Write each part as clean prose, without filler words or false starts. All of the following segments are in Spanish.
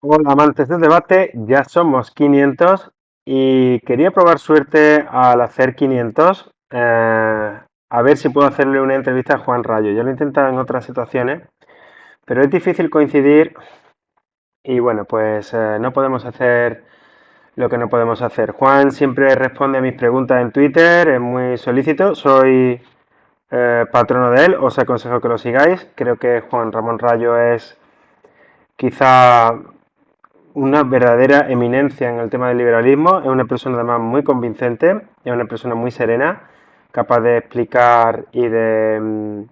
Hola, amantes del debate, ya somos 500 y quería probar suerte al hacer 500, a ver si puedo hacerle una entrevista a Juan Rayo. Yo lo he intentado en otras situaciones, pero es difícil coincidir y bueno, pues no podemos hacer lo que no podemos hacer. Juan siempre responde a mis preguntas en Twitter, es muy solícito, soy patrono de él, os aconsejo que lo sigáis. Creo que Juan Ramón Rayo es quizá una verdadera eminencia en el tema del liberalismo, es una persona además muy convincente, es una persona muy serena, capaz de explicar y de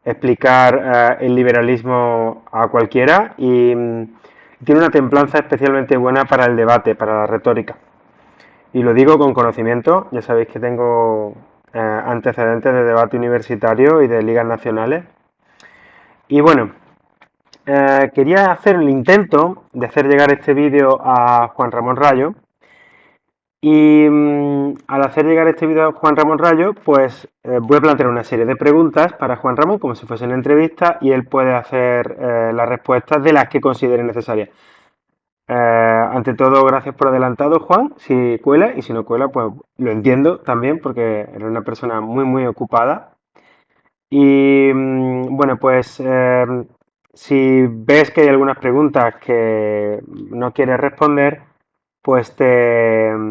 explicar el liberalismo a cualquiera y tiene una templanza especialmente buena para el debate, para la retórica. Y lo digo con conocimiento, ya sabéis que tengo antecedentes de debate universitario y de ligas nacionales. Y bueno, quería hacer el intento de hacer llegar este vídeo a Juan Ramón Rayo y al hacer llegar este vídeo a Juan Ramón Rayo, pues voy a plantear una serie de preguntas para Juan Ramón como si fuese una entrevista y él puede hacer las respuestas de las que considere necesarias. Ante todo, gracias por adelantado, Juan, si cuela y si no cuela, pues lo entiendo también porque eres una persona muy, muy ocupada. Y bueno, pues si ves que hay algunas preguntas que no quieres responder, pues te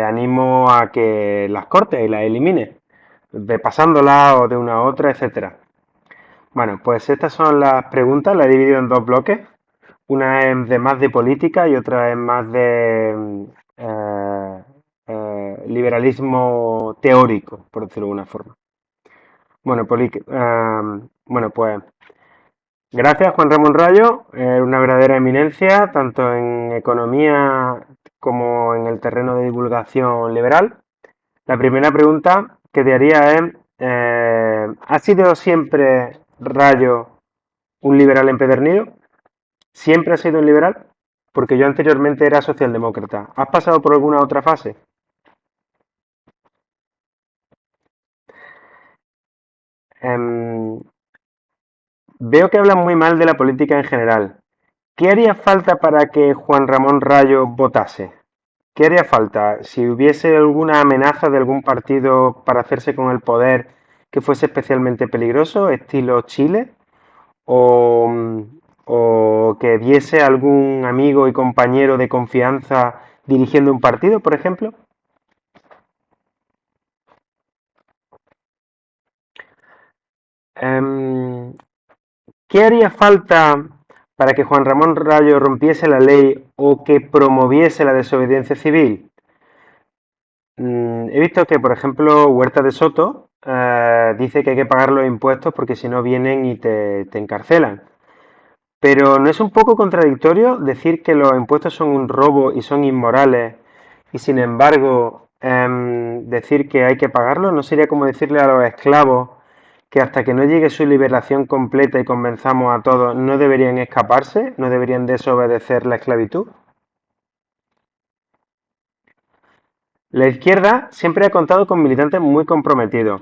animo a que las cortes y las elimines, de pasándolas o de una a otra, etcétera. Bueno, pues estas son las preguntas, las he dividido en dos bloques. Una es de más de política y otra es más de liberalismo teórico, por decirlo de alguna forma. Bueno, bueno, pues gracias, Juan Ramón Rayo, una verdadera eminencia, tanto en economía como en el terreno de divulgación liberal. La primera pregunta que te haría es, ¿ha sido siempre Rayo un liberal empedernido? ¿Siempre has sido un liberal? Porque yo anteriormente era socialdemócrata. ¿Has pasado por alguna otra fase? Em, Veo que hablan muy mal de la política en general. ¿Qué haría falta para que Juan Ramón Rayo votase? ¿Qué haría falta? Si hubiese alguna amenaza de algún partido para hacerse con el poder que fuese especialmente peligroso, estilo Chile, o, o que viese algún amigo y compañero de confianza dirigiendo un partido, por ejemplo. Em, ¿Qué haría falta para que Juan Ramón Rayo rompiese la ley o que promoviese la desobediencia civil? He visto que, por ejemplo, Huerta de Soto dice que hay que pagar los impuestos porque si no vienen y te encarcelan. Pero ¿no es un poco contradictorio decir que los impuestos son un robo y son inmorales y sin embargo decir que hay que pagarlos? ¿No sería como decirle a los esclavos que hasta que no llegue su liberación completa y convenzamos a todos no deberían escaparse, no deberían desobedecer la esclavitud? La izquierda siempre ha contado con militantes muy comprometidos,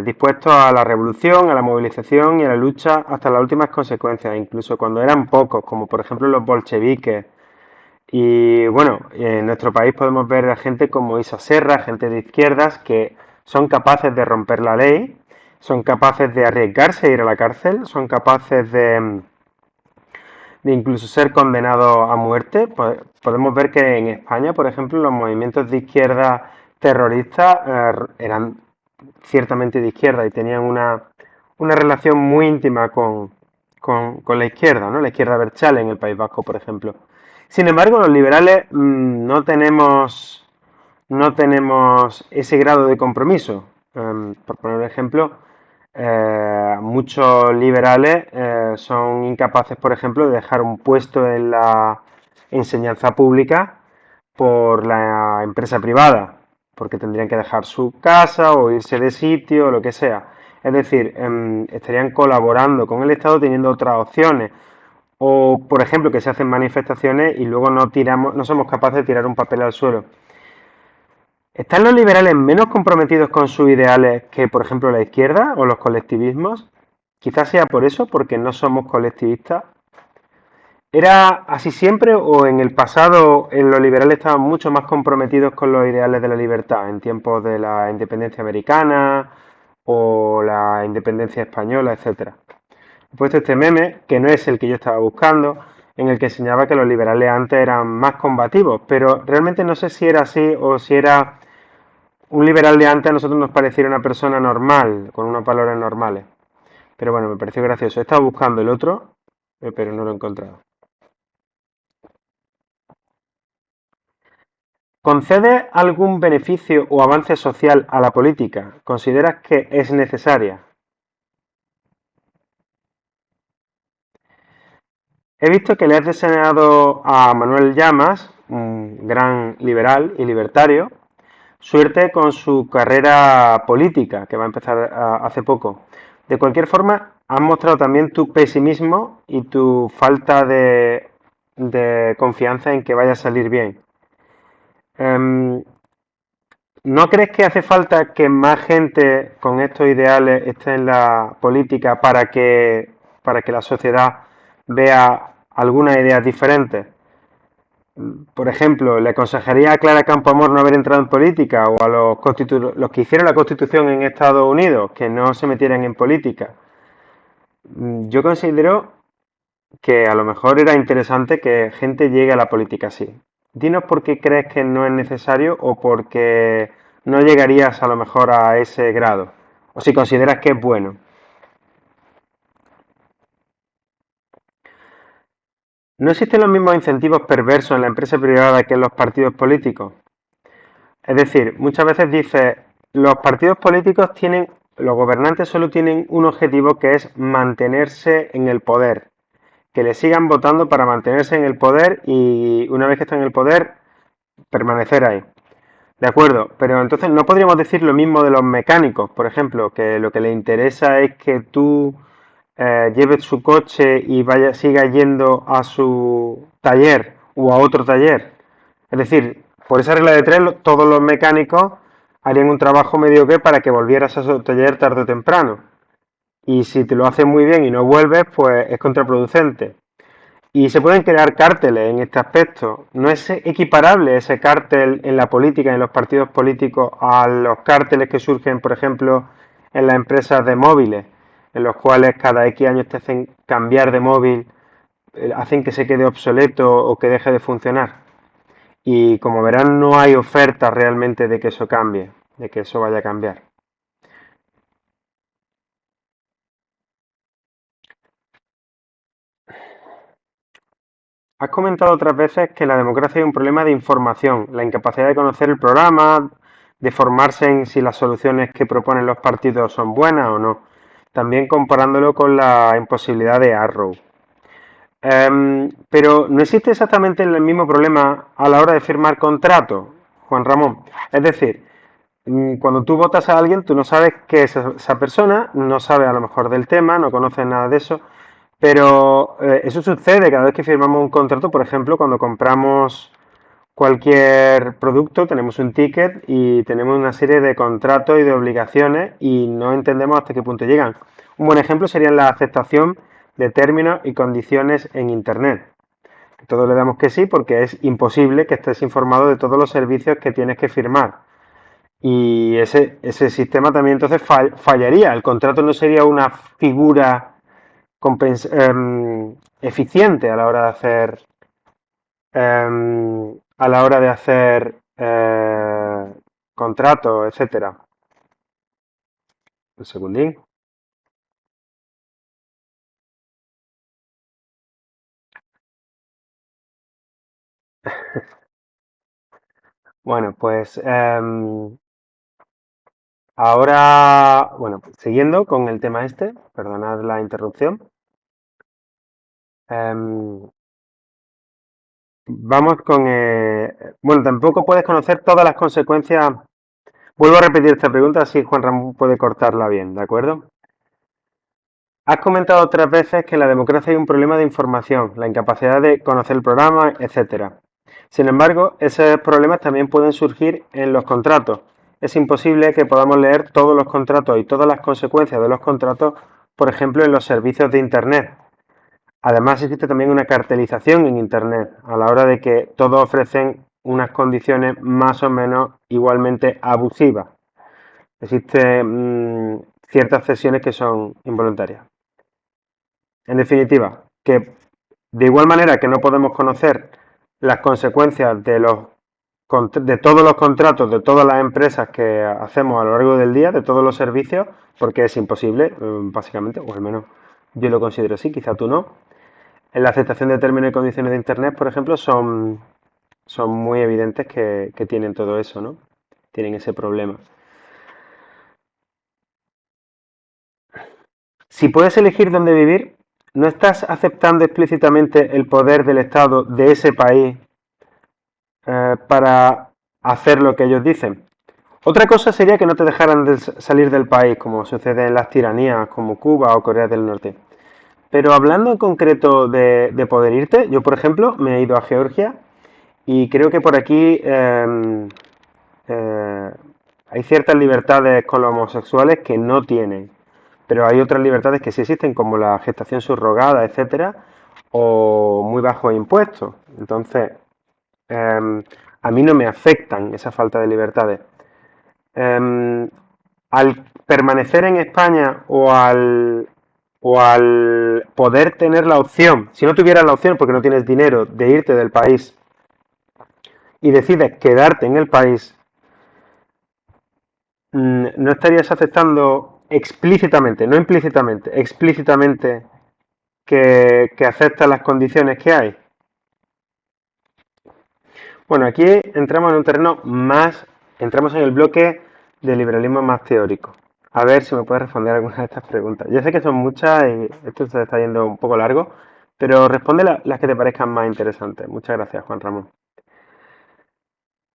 dispuestos a la revolución, a la movilización y a la lucha hasta las últimas consecuencias, incluso cuando eran pocos, como por ejemplo los bolcheviques. Y bueno, en nuestro país podemos ver a gente como Isa Serra, gente de izquierdas, que son capaces de romper la ley, son capaces de arriesgarse a ir a la cárcel, son capaces de incluso ser condenados a muerte. Podemos ver que en España, por ejemplo, los movimientos de izquierda terroristas eran ciertamente de izquierda y tenían una relación muy íntima con la izquierda, ¿no? La izquierda Berchale en el País Vasco, por ejemplo. Sin embargo, los liberales no tenemos ese grado de compromiso. Por poner un ejemplo, muchos liberales son incapaces, por ejemplo, de dejar un puesto en la enseñanza pública por la empresa privada, porque tendrían que dejar su casa o irse de sitio o lo que sea. Es decir, estarían colaborando con el Estado teniendo otras opciones. O, por ejemplo, que se hacen manifestaciones y luego no somos capaces de tirar un papel al suelo. ¿Están los liberales menos comprometidos con sus ideales que, por ejemplo, la izquierda o los colectivismos? Quizás sea por eso, porque no somos colectivistas. ¿Era así siempre o en el pasado los liberales estaban mucho más comprometidos con los ideales de la libertad en tiempos de la independencia americana o la independencia española, etcétera? He puesto este meme, que no es el que yo estaba buscando, en el que enseñaba que los liberales antes eran más combativos, pero realmente no sé si era así o si era un liberal de antes a nosotros nos pareciera una persona normal, con unos valores normales. Pero bueno, me pareció gracioso. He estado buscando el otro, pero no lo he encontrado. ¿Concede algún beneficio o avance social a la política? ¿Consideras que es necesaria? He visto que le has deseado a Manuel Llamas, un gran liberal y libertario, suerte con su carrera política, que va a empezar hace poco. De cualquier forma, has mostrado también tu pesimismo y tu falta de confianza en que vaya a salir bien. Em, ¿No crees que hace falta que más gente con estos ideales esté en la política para que la sociedad vea algunas ideas diferentes? Por ejemplo, ¿le aconsejaría a Clara Campoamor no haber entrado en política o a los que hicieron la Constitución en Estados Unidos que no se metieran en política? Yo considero que a lo mejor era interesante que gente llegue a la política así. Dinos por qué crees que no es necesario o porque no llegarías a lo mejor a ese grado. O si consideras que es bueno. ¿No existen los mismos incentivos perversos en la empresa privada que en los partidos políticos? Es decir, muchas veces dice, los partidos políticos tienen, los gobernantes solo tienen un objetivo que es mantenerse en el poder, que le sigan votando para mantenerse en el poder y una vez que están en el poder, permanecer ahí. De acuerdo, pero entonces no podríamos decir lo mismo de los mecánicos, por ejemplo, que lo que le interesa es que tú lleves su coche y siga yendo a su taller o a otro taller. Es decir, por esa regla de tres, todos los mecánicos harían un trabajo mediocre para que volvieras a su taller tarde o temprano. Y si te lo haces muy bien y no vuelves, pues es contraproducente. Y se pueden crear cárteles en este aspecto. No es equiparable ese cártel en la política, en los partidos políticos, a los cárteles que surgen, por ejemplo, en las empresas de móviles, en los cuales cada X años te hacen cambiar de móvil, hacen que se quede obsoleto o que deje de funcionar. Y como verán, no hay oferta realmente de que eso cambie, de que eso vaya a cambiar. Has comentado otras veces que la democracia es un problema de información, la incapacidad de conocer el programa, de formarse en si las soluciones que proponen los partidos son buenas o no. También comparándolo con la imposibilidad de Arrow. Pero no existe exactamente el mismo problema a la hora de firmar contratos, Juan Ramón. Es decir, cuando tú votas a alguien, tú no sabes qué es esa persona, no sabes a lo mejor del tema, no conoces nada de eso, pero eso sucede cada vez que firmamos un contrato, por ejemplo, cuando compramos cualquier producto, tenemos un ticket y tenemos una serie de contratos y de obligaciones y no entendemos hasta qué punto llegan. Un buen ejemplo sería la aceptación de términos y condiciones en Internet. Todos le damos que sí porque es imposible que estés informado de todos los servicios que tienes que firmar. Y ese sistema también entonces fallaría. El contrato no sería una figura eficiente a la hora de hacer contratos, etcétera. Un segundín. Bueno, pues ahora, bueno, siguiendo con el tema este, perdonad la interrupción. em, Vamos con... bueno, tampoco puedes conocer todas las consecuencias. Vuelvo a repetir esta pregunta, así Juan Ramón puede cortarla bien, ¿de acuerdo? Has comentado otras veces que en la democracia hay un problema de información, la incapacidad de conocer el programa, etcétera. Sin embargo, esos problemas también pueden surgir en los contratos. Es imposible que podamos leer todos los contratos y todas las consecuencias de los contratos, por ejemplo, en los servicios de Internet. Además existe también una cartelización en Internet a la hora de que todos ofrecen unas condiciones más o menos igualmente abusivas. Existen ciertas cesiones que son involuntarias. En definitiva, que de igual manera que no podemos conocer las consecuencias de todos los contratos de todas las empresas que hacemos a lo largo del día, de todos los servicios, porque es imposible, básicamente, o al menos yo lo considero así, quizá tú no. En la aceptación de términos y condiciones de Internet, por ejemplo, son muy evidentes que tienen todo eso, ¿no? Tienen ese problema. Si puedes elegir dónde vivir, no estás aceptando explícitamente el poder del Estado de ese país para hacer lo que ellos dicen. Otra cosa sería que no te dejaran salir del país, como sucede en las tiranías como Cuba o Corea del Norte. Pero hablando en concreto de poder irte, yo por ejemplo me he ido a Georgia y creo que por aquí eh, hay ciertas libertades con los homosexuales que no tienen, pero hay otras libertades que sí existen, como la gestación subrogada, etcétera, o muy bajos impuestos. Entonces, a mí no me afectan esa falta de libertades. Al permanecer en España o al poder tener la opción, si no tuvieras la opción porque no tienes dinero de irte del país y decides quedarte en el país, no estarías aceptando explícitamente, no implícitamente, explícitamente que aceptas las condiciones que hay. Bueno, aquí entramos en un terreno más, entramos en el bloque de liberalismo más teórico. A ver si me puedes responder algunas de estas preguntas. Yo sé que son muchas y esto se está yendo un poco largo, pero responde las que te parezcan más interesantes. Muchas gracias, Juan Ramón.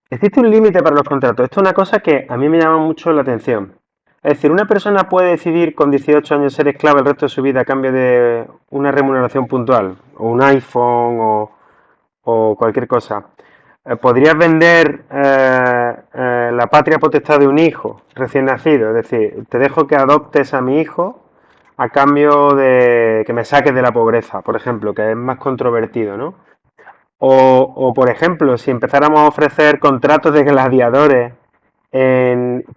Existe un límite para los contratos. Esto es una cosa que a mí me llama mucho la atención. Es decir, una persona puede decidir con 18 años ser esclava el resto de su vida a cambio de una remuneración puntual, o un iPhone, o cualquier cosa. ¿Podrías vender la patria potestad de un hijo recién nacido? Es decir, te dejo que adoptes a mi hijo a cambio de que me saques de la pobreza, por ejemplo, que es más controvertido, ¿no? Por ejemplo, si empezáramos a ofrecer contratos de gladiadores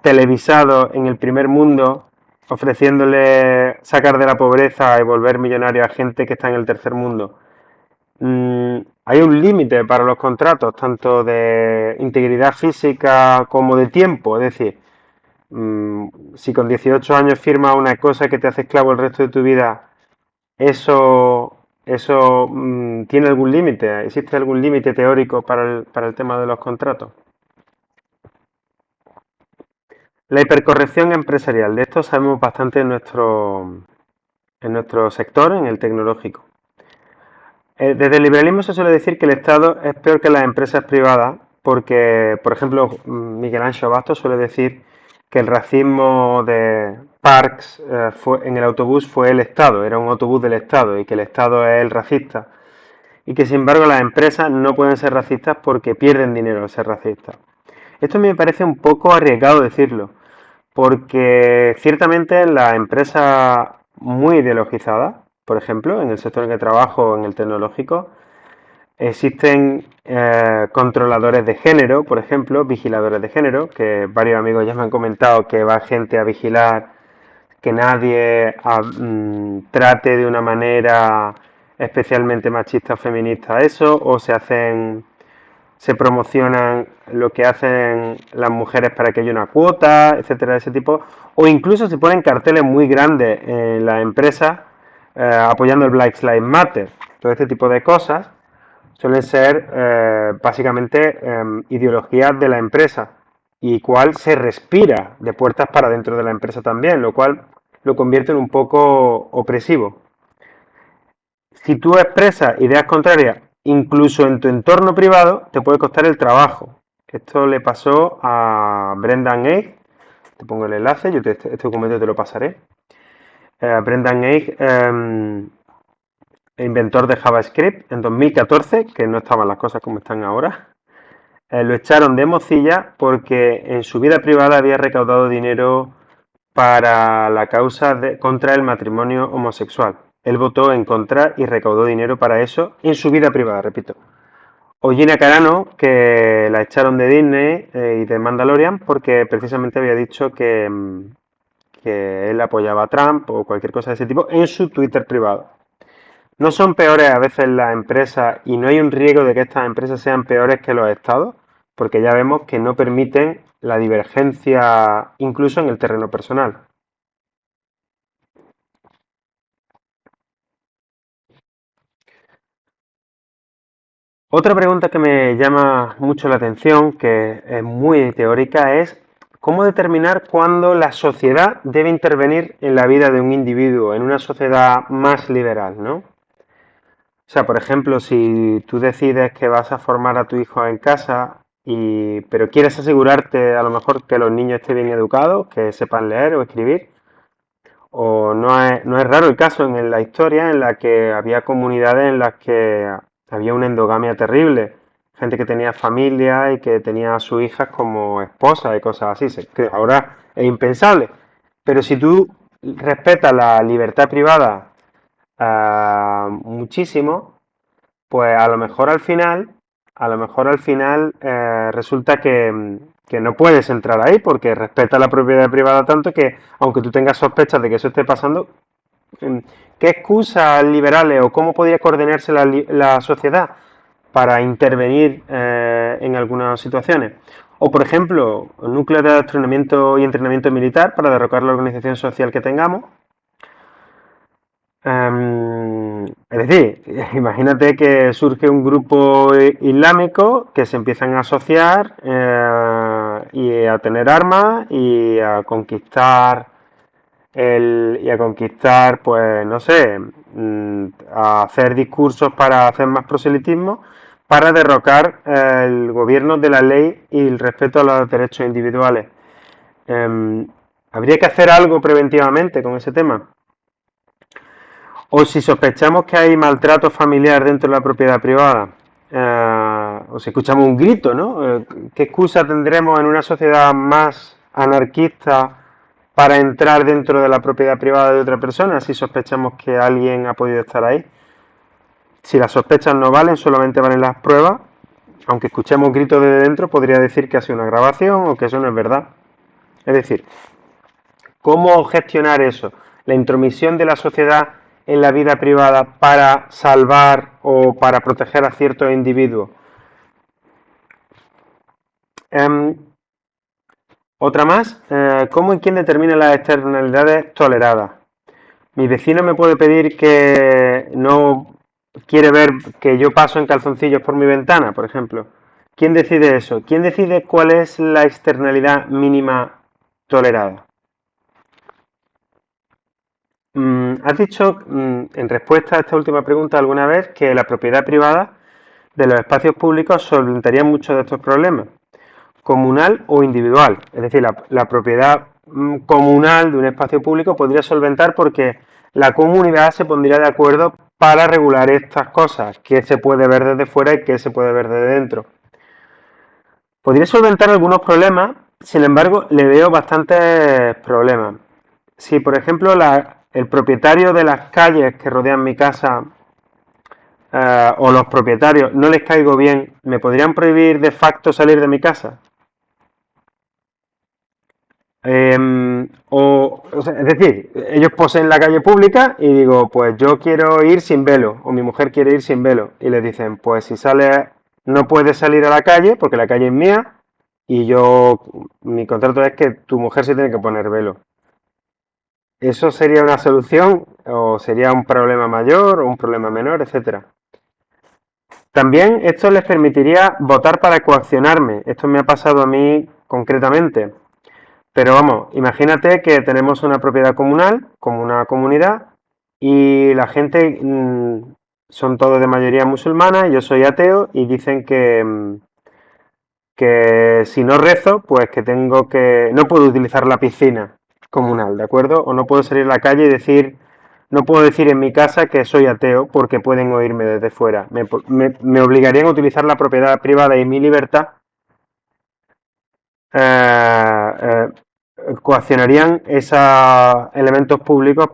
televisados en el primer mundo, ofreciéndole sacar de la pobreza y volver millonario a gente que está en el tercer mundo. Hay un límite para los contratos, tanto de integridad física como de tiempo. Es decir, si con 18 años firmas una cosa que te hace esclavo el resto de tu vida, eso tiene algún límite. ¿Existe algún límite teórico para el tema de los contratos? La hipercorrección empresarial. De esto sabemos bastante en nuestro sector, en el tecnológico. Desde el liberalismo se suele decir que el Estado es peor que las empresas privadas porque, por ejemplo, Miguel Ángel Bastos suele decir que el racismo de Parks en el autobús fue el Estado, era un autobús del Estado y que el Estado es el racista y que sin embargo las empresas no pueden ser racistas porque pierden dinero al ser racistas. Esto me parece un poco arriesgado decirlo porque ciertamente las empresas muy ideologizadas, por ejemplo, en el sector en que trabajo, en el tecnológico, existen controladores de género, por ejemplo, vigiladores de género, que varios amigos ya me han comentado que va gente a vigilar que nadie trate de una manera especialmente machista o feminista eso, o se promocionan lo que hacen las mujeres para que haya una cuota, etcétera, de ese tipo, o incluso se ponen carteles muy grandes en las empresas apoyando el Black Lives Matter. Todo este tipo de cosas suelen ser básicamente ideologías de la empresa y cual se respira de puertas para dentro de la empresa también, lo cual lo convierte en un poco opresivo. Si tú expresas ideas contrarias, incluso en tu entorno privado, te puede costar el trabajo. Esto le pasó a Brendan Eich, te pongo el enlace, este documento te lo pasaré. Brendan Eich, inventor de JavaScript, en 2014, que no estaban las cosas como están ahora, lo echaron de Mozilla porque en su vida privada había recaudado dinero para la causa contra el matrimonio homosexual. Él votó en contra y recaudó dinero para eso en su vida privada, repito. O Gina Carano, que la echaron de Disney y de Mandalorian porque precisamente había dicho que él apoyaba a Trump o cualquier cosa de ese tipo en su Twitter privado. ¿No son peores a veces las empresas y no hay un riesgo de que estas empresas sean peores que los estados? Porque ya vemos que no permiten la divergencia incluso en el terreno personal. Otra pregunta que me llama mucho la atención, que es muy teórica, es cómo determinar cuándo la sociedad debe intervenir en la vida de un individuo, en una sociedad más liberal, ¿no? O sea, por ejemplo, si tú decides que vas a formar a tu hijo en casa, pero quieres asegurarte a lo mejor que los niños estén bien educados, que sepan leer o escribir, o no es raro el caso en la historia en la que había comunidades en las que había una endogamia terrible, gente que tenía familia y que tenía a sus hijas como esposas y cosas así, que ahora es impensable. Pero si tú respetas la libertad privada muchísimo, pues a lo mejor al final resulta que no puedes entrar ahí porque respeta la propiedad privada tanto que aunque tú tengas sospechas de que eso esté pasando, ¿qué excusas liberales o cómo podría coordinarse la sociedad para intervenir en algunas situaciones? O, por ejemplo, núcleos de adoctrinamiento y entrenamiento militar para derrocar la organización social que tengamos. Es decir, imagínate que surge un grupo islámico que se empiezan a asociar y a tener armas y a conquistar, pues no sé, a hacer discursos para hacer más proselitismo, para derrocar el gobierno de la ley y el respeto a los derechos individuales. Em, Habría que hacer algo preventivamente con ese tema. O si sospechamos que hay maltrato familiar dentro de la propiedad privada, o si escuchamos un grito, ¿no? ¿Qué excusa tendremos en una sociedad más anarquista para entrar dentro de la propiedad privada de otra persona si sospechamos que alguien ha podido estar ahí? Si las sospechas no valen, solamente valen las pruebas, aunque escuchemos gritos desde dentro, podría decir que ha sido una grabación o que eso no es verdad. Es decir, ¿cómo gestionar eso? La intromisión de la sociedad en la vida privada para salvar o para proteger a ciertos individuos. Em, Otra más, ¿cómo y quién determina las externalidades toleradas? Mi vecino me puede pedir que no quiere ver que yo paso en calzoncillos por mi ventana, por ejemplo. ¿Quién decide eso? ¿Quién decide cuál es la externalidad mínima tolerada? Has dicho, en respuesta a esta última pregunta alguna vez, que la propiedad privada de los espacios públicos solventaría muchos de estos problemas, comunal o individual. Es decir, la propiedad comunal de un espacio público podría solventar porque la comunidad se pondría de acuerdo para regular estas cosas, qué se puede ver desde fuera y qué se puede ver desde dentro. Podría solventar algunos problemas, sin embargo, le veo bastantes problemas. Si, por ejemplo, el propietario de las calles que rodean mi casa o los propietarios no les caigo bien, ¿me podrían prohibir de facto salir de mi casa? O sea, es decir, ellos poseen la calle pública y digo, pues yo quiero ir sin velo, o mi mujer quiere ir sin velo, y les dicen, pues si sale, no puedes salir a la calle porque la calle es mía y mi contrato es que tu mujer se tiene que poner velo. ¿Eso sería una solución o sería un problema mayor o un problema menor, etcétera? También esto les permitiría votar para coaccionarme. Esto me ha pasado a mí concretamente. Pero vamos, imagínate que tenemos una propiedad comunal, como una comunidad, y la gente son todos de mayoría musulmana, yo soy ateo, y dicen que si no rezo, pues que no puedo utilizar la piscina comunal, ¿de acuerdo? O no puedo salir a la calle y no puedo decir en mi casa que soy ateo porque pueden oírme desde fuera. Me obligarían a utilizar la propiedad privada y mi libertad, eh, coaccionarían esos elementos públicos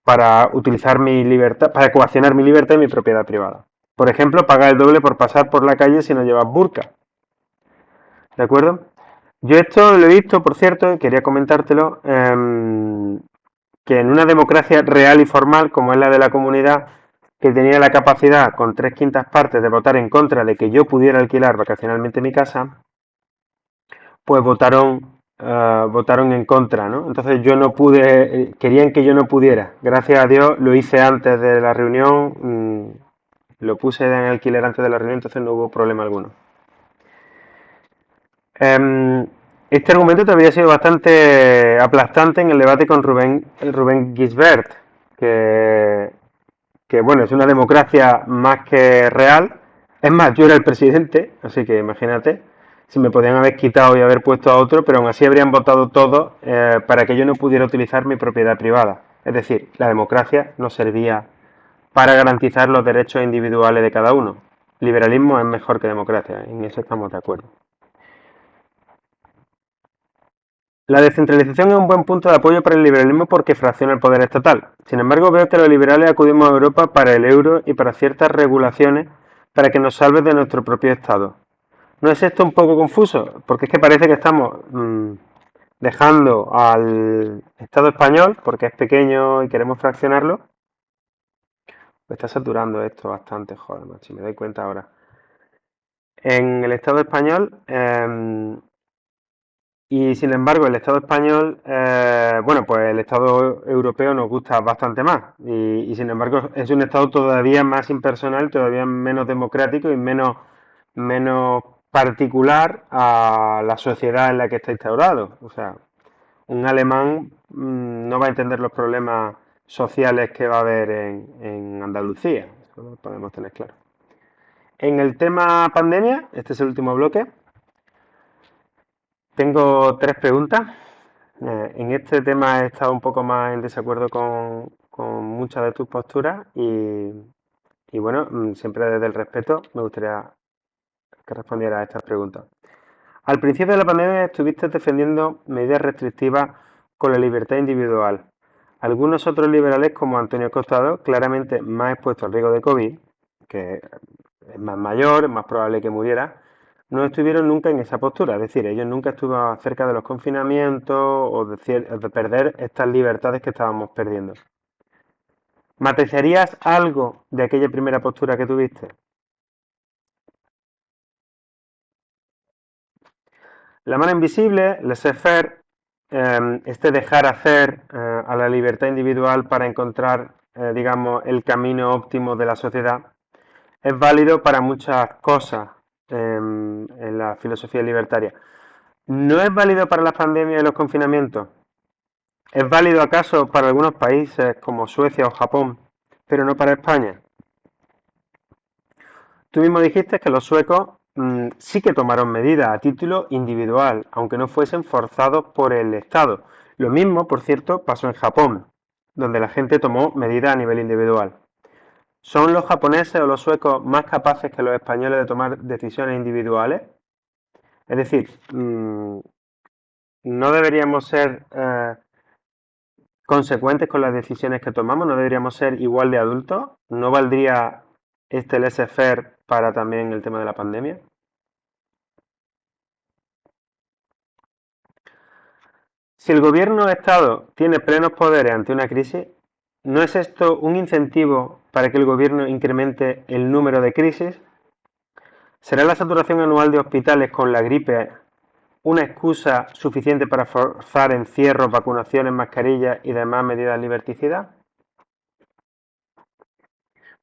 para utilizar mi libertad, para coaccionar mi libertad y mi propiedad privada. Por ejemplo, pagar el doble por pasar por la calle si no llevas burka. ¿De acuerdo? Yo esto lo he visto, por cierto, y quería comentártelo, que en una democracia real y formal, como es la de la comunidad, que tenía la capacidad con 3/5 partes de votar en contra de que yo pudiera alquilar vacacionalmente mi casa, pues votaron en contra, ¿no? Entonces yo no pude, querían que yo no pudiera. Gracias a Dios lo hice antes de la reunión, lo puse en alquiler antes de la reunión, entonces no hubo problema alguno. Em, este argumento te había sido bastante aplastante en el debate con Rubén Gisbert, que, que bueno, es una democracia más que real. Es más, yo era el presidente, así que imagínate, si me podían haber quitado y haber puesto a otro, pero aún así habrían votado todos para que yo no pudiera utilizar mi propiedad privada. Es decir, la democracia no servía para garantizar los derechos individuales de cada uno. Liberalismo es mejor que democracia, en eso estamos de acuerdo. La descentralización es un buen punto de apoyo para el liberalismo porque fracciona el poder estatal. Sin embargo, veo que los liberales acudimos a Europa para el euro y para ciertas regulaciones para que nos salve de nuestro propio Estado. ¿No es esto un poco confuso? Porque es que parece que estamos dejando al Estado español, porque es pequeño y queremos fraccionarlo. Me está saturando esto bastante, joder, macho, si me doy cuenta ahora. En el Estado español y sin embargo, el Estado español, bueno, pues el Estado europeo nos gusta bastante más. Y sin embargo, es un Estado todavía más impersonal, todavía menos democrático y menos particular a la sociedad en la que está instaurado. O sea, un alemán no va a entender los problemas sociales que va a haber en Andalucía. Eso lo podemos tener claro. En el tema pandemia, este es el último bloque. Tengo tres preguntas. En este tema he estado un poco más en desacuerdo con muchas de tus posturas y bueno, siempre desde el respeto me gustaría que respondieras a estas preguntas. Al principio de la pandemia estuviste defendiendo medidas restrictivas con la libertad individual. Algunos otros liberales, como Antonio Costado, claramente más expuestos al riesgo de COVID, que es más mayor, es más probable que muriera, no estuvieron nunca en esa postura. Es decir, ellos nunca estuvieron cerca de los confinamientos o de perder estas libertades que estábamos perdiendo. ¿Matizarías algo de aquella primera postura que tuviste? La mano invisible, laissez-faire, este dejar hacer a la libertad individual para encontrar, digamos, el camino óptimo de la sociedad, es válido para muchas cosas en la filosofía libertaria. ¿No es válido para las pandemias y los confinamientos? ¿Es válido acaso para algunos países como Suecia o Japón, pero no para España? Tú mismo dijiste que los suecos sí que tomaron medidas a título individual, aunque no fuesen forzados por el Estado. Lo mismo, por cierto, pasó en Japón, donde la gente tomó medidas a nivel individual. ¿Son los japoneses o los suecos más capaces que los españoles de tomar decisiones individuales? Es decir, no deberíamos ser consecuentes con las decisiones que tomamos, no deberíamos ser igual de adultos, no valdría este laissez-faire para también el tema de la pandemia. Si el gobierno o Estado tiene plenos poderes ante una crisis, ¿no es esto un incentivo para que el gobierno incremente el número de crisis? ¿Será la saturación anual de hospitales con la gripe una excusa suficiente para forzar encierros, vacunaciones, mascarillas y demás medidas liberticidas?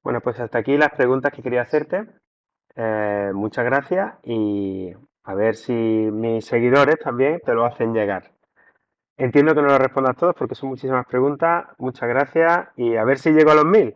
Bueno, pues hasta aquí las preguntas que quería hacerte. Muchas gracias y a ver si mis seguidores también te lo hacen llegar. Entiendo que no lo respondas todos porque son muchísimas preguntas. Muchas gracias y a ver si llego a los 1000.